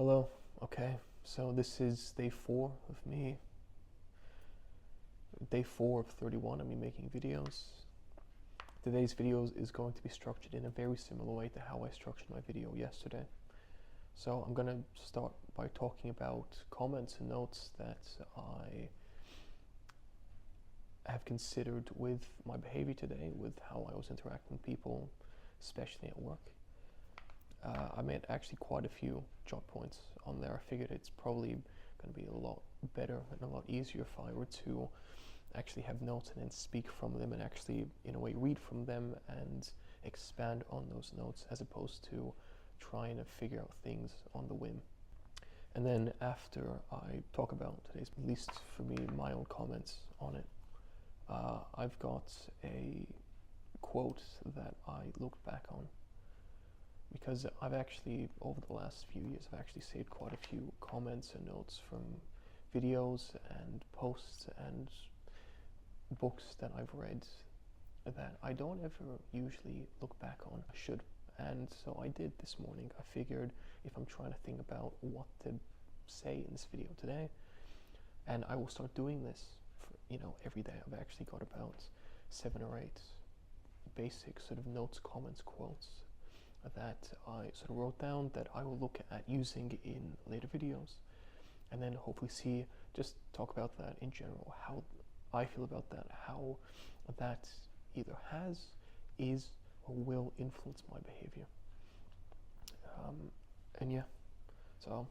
Hello. Okay, so this is day 4 of me. Day 4 of 31 of me making videos. Today's video is going to be structured in a very similar way to how I structured my video yesterday. So I'm gonna start by talking about comments and notes that I have considered with my behavior today, with how I was interacting with people, especially at work. I made actually quite a few jot points on there. I figured it's probably going to be a lot better and a lot easier if I were to actually have notes and then speak from them and actually, in a way, read from them and expand on those notes, as opposed to trying to figure out things on the whim. And then after I talk about today's, at least for me, my own comments on it, I've got a quote that I looked back on, because I've actually, over the last few years, I've actually saved quite a few comments and notes from videos and posts and books that I've read that I don't ever usually look back on. I should. And so I did this morning. I figured if I'm trying to think about what to say in this video today, and I will start doing this for, every day. I've actually got about 7 or 8 basic sort of notes, comments, quotes that I sort of wrote down that I will look at using in later videos, and then hopefully just talk about that in general, how I feel about that, how that either has, is, or will influence my behavior. And yeah, so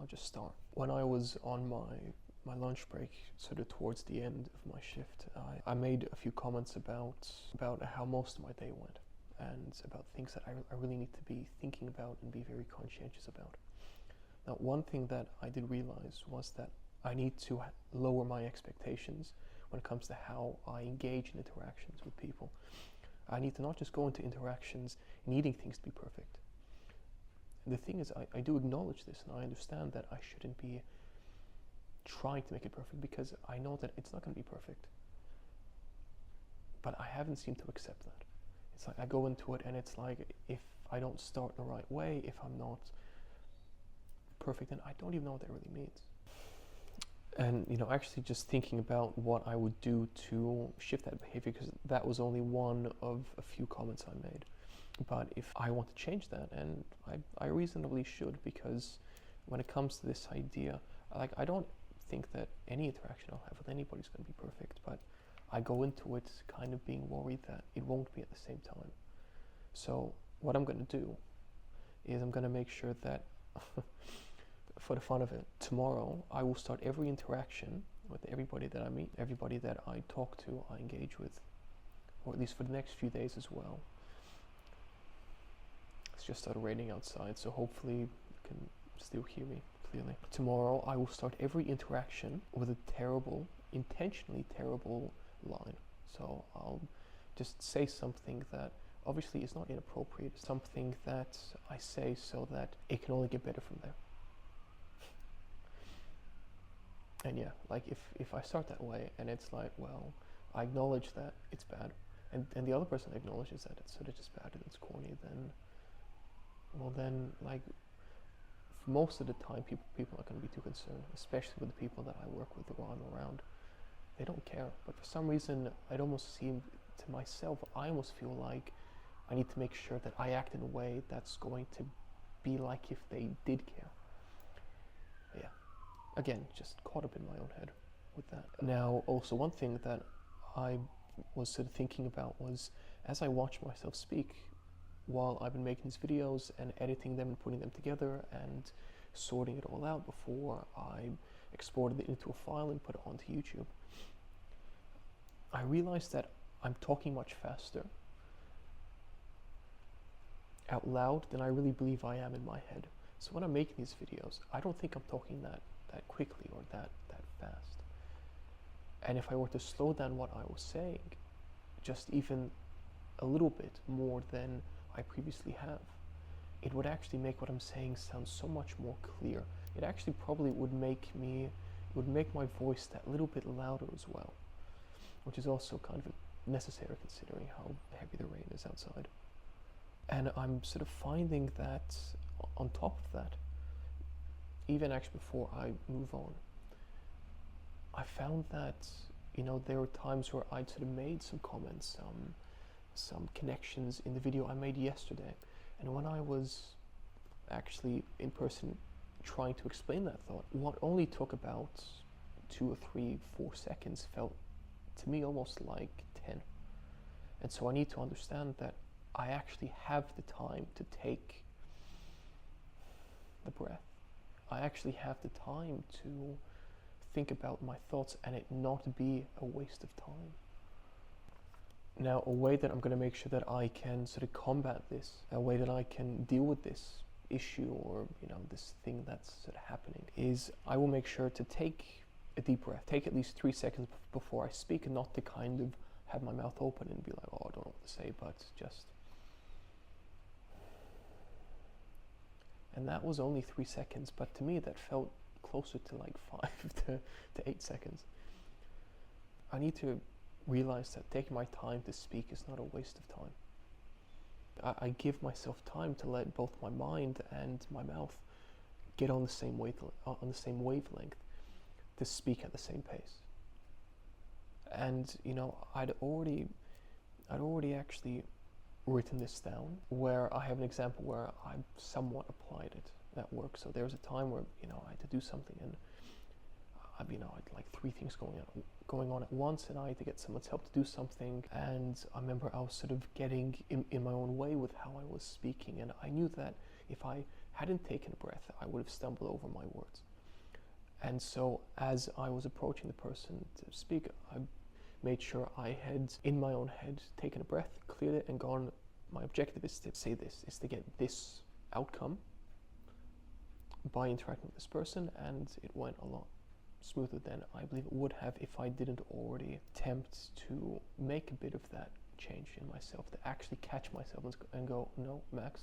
I'll just start. When I was on my lunch break, sort of towards the end of my shift, I made a few comments about how most of my day went, and about things that I really need to be thinking about and be very conscientious about. Now, one thing that I did realize was that I need to lower my expectations when it comes to how I engage in interactions with people. I need to not just go into interactions needing things to be perfect. The thing is, I do acknowledge this, and I understand that I shouldn't be trying to make it perfect, because I know that it's not going to be perfect. But I haven't seemed to accept that. It's like I go into it and it's like, if I don't start in the right way, if I'm not perfect, then I don't even know what that really means. And actually just thinking about what I would do to shift that behavior, because that was only one of a few comments I made. But if I want to change that, and I reasonably should, because when it comes to this idea, I don't think that any interaction I'll have with anybody is going to be perfect, but I go into it kind of being worried that it won't be at the same time. So what I'm going to do is I'm going to make sure that, for the fun of it, tomorrow I will start every interaction with everybody that I meet, everybody that I talk to, I engage with, or at least for the next few days as well. It's just started raining outside, so hopefully you can still hear me clearly. Tomorrow I will start every interaction with a intentionally terrible line. So I'll just say something that obviously is not inappropriate, something that I say so that it can only get better from there. And yeah, like if I start that way and it's like, well, I acknowledge that it's bad, and the other person acknowledges that it's sort of just bad and it's corny, then like most of the time people are going to be too concerned, especially with the people that I work with or I'm around. They don't care, but for some reason it almost seemed to myself, I almost feel like I need to make sure that I act in a way that's going to be like if they did care. But yeah, again, just caught up in my own head with that. Now, also one thing that I was sort of thinking about was, as I watch myself speak while I've been making these videos and editing them and putting them together and sorting it all out before I exported it into a file and put it onto YouTube, I realized that I'm talking much faster out loud than I really believe I am in my head. So when I'm making these videos, I don't think I'm talking that quickly or that fast. And if I were to slow down what I was saying, just even a little bit more than I previously have, it would actually make what I'm saying sound so much more clear. It actually probably would make my voice that little bit louder as well, which is also kind of necessary considering how heavy the rain is outside. And I'm sort of finding that on top of that, even actually before I move on, I found that, there were times where I'd sort of made some comments, some connections in the video I made yesterday. And when I was actually in person trying to explain that thought, what only took about 2 or 3, 4 seconds felt to me almost like 10. And so I need to understand that I actually have the time to take the breath. I actually have the time to think about my thoughts and it not be a waste of time. Now, a way that I'm going to make sure that I can sort of combat this, a way that I can deal with this issue or, this thing that's sort of happening, is I will make sure to take a deep breath, take at least 3 seconds before I speak, and not to kind of have my mouth open and be like, oh, I don't know what to say, but just. And that was only 3 seconds, but to me that felt closer to like 5 to 8 seconds. I need to realize that taking my time to speak is not a waste of time. I give myself time to let both my mind and my mouth get on the same wavelength, to speak at the same pace. And I'd already actually written this down, where I have an example where I somewhat applied it at work. So there was a time where I had to do something, and I had like 3 things going on at once, and I had to get someone's help to do something. And I remember I was sort of getting in my own way with how I was speaking, and I knew that if I hadn't taken a breath, I would have stumbled over my words. And so as I was approaching the person to speak, I made sure I had, in my own head, taken a breath, cleared it, and gone, my objective is to say this, is to get this outcome by interacting with this person. And it went a lot smoother than I believe it would have if I didn't already attempt to make a bit of that change in myself, to actually catch myself and go, no, Max,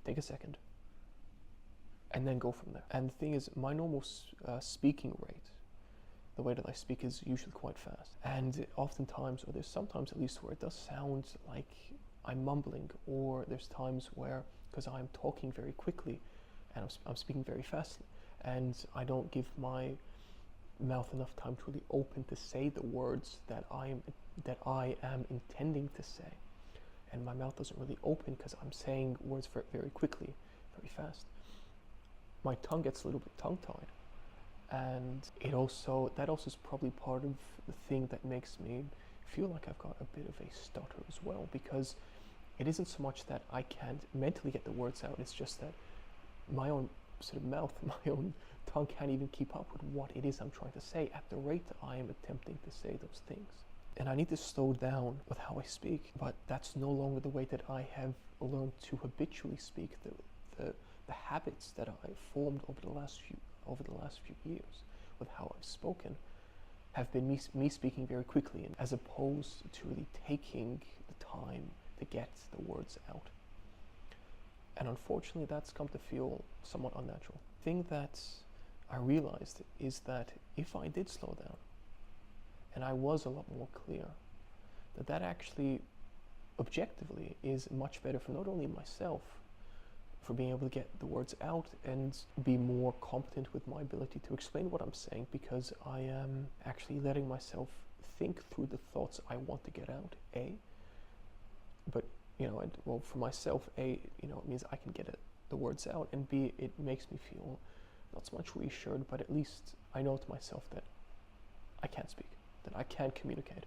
take a second, and then go from there. And the thing is, my normal speaking rate, the way that I speak, is usually quite fast. And oftentimes, or there's sometimes at least, where it does sound like I'm mumbling, or there's times where, because I'm talking very quickly and I'm speaking very fastly, and I don't give my mouth enough time to really open to say the words that I am intending to say. And my mouth doesn't really open because I'm saying words very, very quickly, very fast. My tongue gets a little bit tongue-tied. And that also is probably part of the thing that makes me feel like I've got a bit of a stutter as well, because it isn't so much that I can't mentally get the words out, it's just that my own sort of mouth, my own tongue can't even keep up with what it is I'm trying to say at the rate that I am attempting to say those things. And I need to slow down with how I speak, but that's no longer the way that I have learned to habitually speak. The habits that I've formed over the last few years with how I've spoken have been me speaking very quickly, and as opposed to really taking the time to get the words out. And unfortunately, that's come to feel somewhat unnatural. The thing that I realized is that if I did slow down and I was a lot more clear, that actually objectively is much better for not only myself, for being able to get the words out and be more competent with my ability to explain what I'm saying, because I am actually letting myself think through the thoughts I want to get out, A. But, for myself, A, it means I can get the words out, and B, it makes me feel not so much reassured, but at least I know to myself that I can speak, that I can communicate.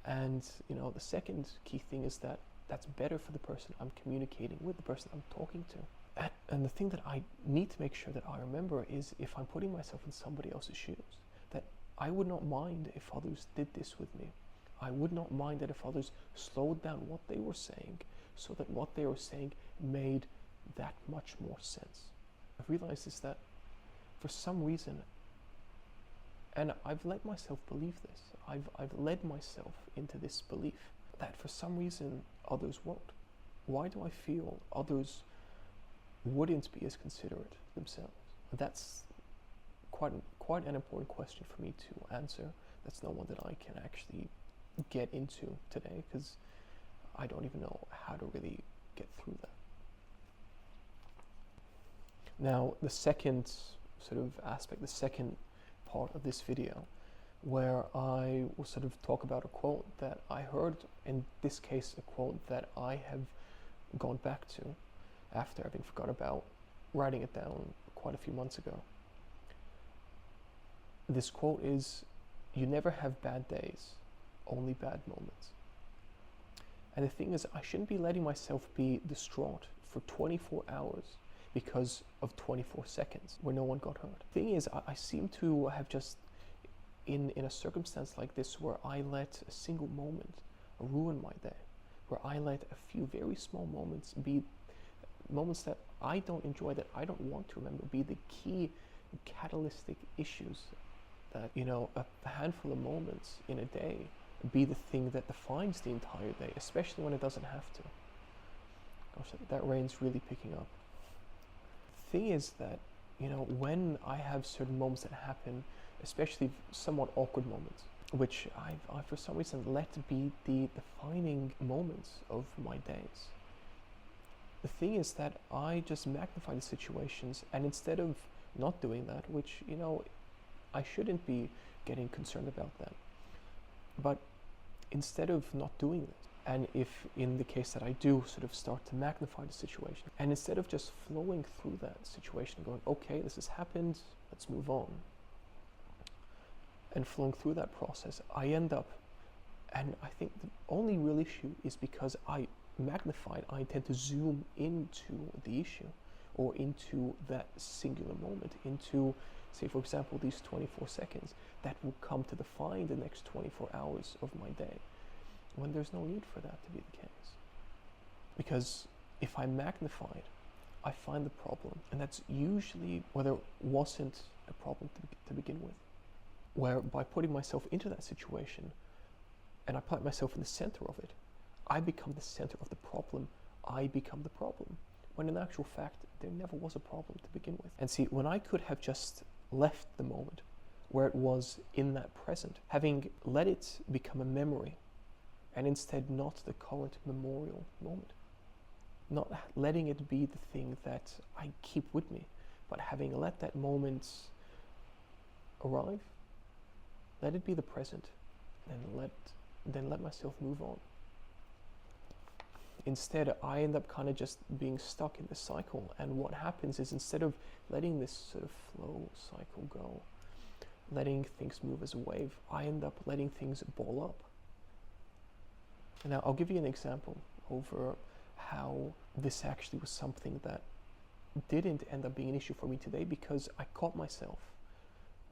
And, the second key thing is that that's better for the person I'm communicating with, the person I'm talking to. And the thing that I need to make sure that I remember is, if I'm putting myself in somebody else's shoes, that I would not mind if others did this with me. I would not mind that if others slowed down what they were saying, so that what they were saying made that much more sense. I've realized is that for some reason, and I've let myself believe this, I've led myself into this belief that for some reason others won't. Why do I feel others wouldn't be as considerate themselves? That's quite an important question for me to answer. That's not one that I can actually get into today, because I don't even know how to really get through that. Now, the second sort of aspect, the second part of this video, where I will sort of talk about a quote that I heard, in this case a quote that I have gone back to after having forgot about writing it down quite a few months ago. This quote is, "You never have bad days, only bad moments." And the thing is, I shouldn't be letting myself be distraught for 24 hours because of 24 seconds where no one got hurt. The thing is, I seem to have just, in a circumstance like this where I let a single moment ruin my day, where I let a few very small moments be moments that I don't enjoy, that I don't want to remember, be the key catalytic issues that, a handful of moments in a day be the thing that defines the entire day, especially when it doesn't have to. Gosh, that rain's really picking up. The thing is that, when I have certain moments that happen, especially somewhat awkward moments, which I for some reason let be the defining moments of my days. The thing is that I just magnify the situations, and instead of not doing that, which, I shouldn't be getting concerned about that, but instead of not doing this, and if in the case that I do sort of start to magnify the situation, and instead of just flowing through that situation, going, okay, this has happened, let's move on, and flowing through that process, I end up, and I think the only real issue is because I tend to zoom into the issue, or into that singular moment, into, say for example, these 24 seconds that will come to define the next 24 hours of my day, when there's no need for that to be the case. Because if I magnify it, I find the problem, and that's usually where there wasn't a problem to begin with, where by putting myself into that situation, and I put myself in the center of it, I become the center of the problem. I become the problem, when in actual fact there never was a problem to begin with. And see, when I could have just left the moment where it was in that present, having let it become a memory, and instead not the current memorial moment, not letting it be the thing that I keep with me, but having let that moment arrive, let it be the present, and then let myself move on. Instead, I end up kind of just being stuck in this cycle, and what happens is, instead of letting this sort of flow cycle go, letting things move as a wave, I end up letting things ball up. And now I'll give you an example over how this actually was something that didn't end up being an issue for me today, because I caught myself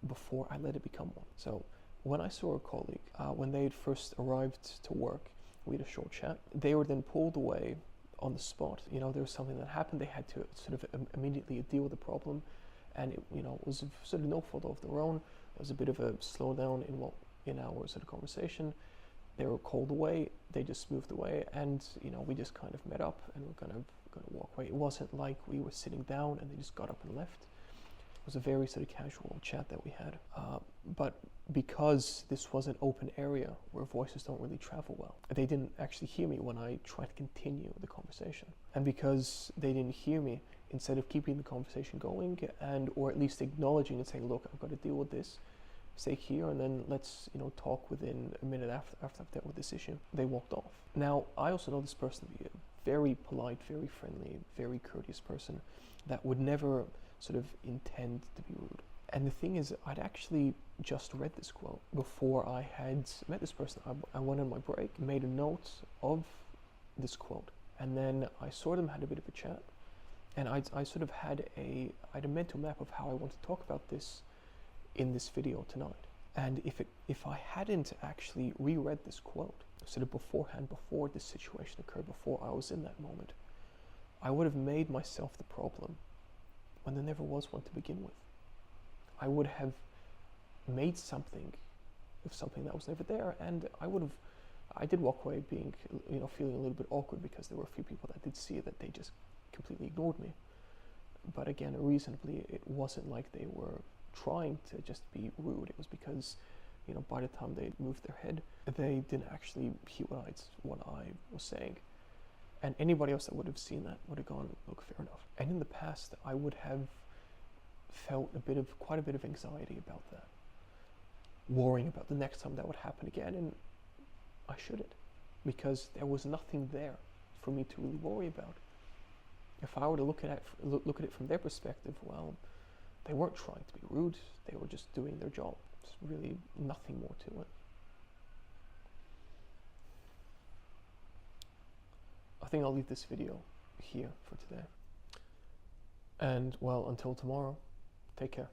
before I let it become one. So when I saw a colleague, when they had first arrived to work, we had a short chat. They were then pulled away on the spot. There was something that happened. They had to sort of immediately deal with the problem, and it was sort of no fault of their own. There was a bit of a slowdown in our sort of conversation. They were called away. They just moved away, and we just kind of met up and we're gonna walk away. It wasn't like we were sitting down and they just got up and left. It was a very sort of casual chat that we had. But because this was an open area where voices don't really travel well, they didn't actually hear me when I tried to continue the conversation. And because they didn't hear me, instead of keeping the conversation going, or at least acknowledging and saying, look, I've got to deal with this, stay here and then let's talk within a minute after I've dealt with this issue, they walked off. Now, I also know this person to be a very polite, very friendly, very courteous person that would never sort of intend to be rude. And the thing is, I'd actually just read this quote before I had met this person. I went on my break, made a note of this quote, and then I saw them, had a bit of a chat, and I sort of had a mental map of how I want to talk about this in this video tonight. And if I hadn't actually reread this quote sort of beforehand, before this situation occurred, before I was in that moment, I would have made myself the problem when there never was one to begin with. I would have made something of something that was never there, and I did walk away being, feeling a little bit awkward, because there were a few people that did see that they just completely ignored me. But again, reasonably, it wasn't like they were trying to just be rude. It was because, by the time they moved their head, they didn't actually hear what I was saying. And anybody else that would have seen that would have gone, look, fair enough. And in the past, I would have felt quite a bit of anxiety about that, worrying about the next time that would happen again, and I shouldn't, because there was nothing there for me to really worry about. If I were to look at it from their perspective, well, they weren't trying to be rude, they were just doing their job. There's really nothing more to it. I think I'll leave this video here for today. And well, until tomorrow, take care.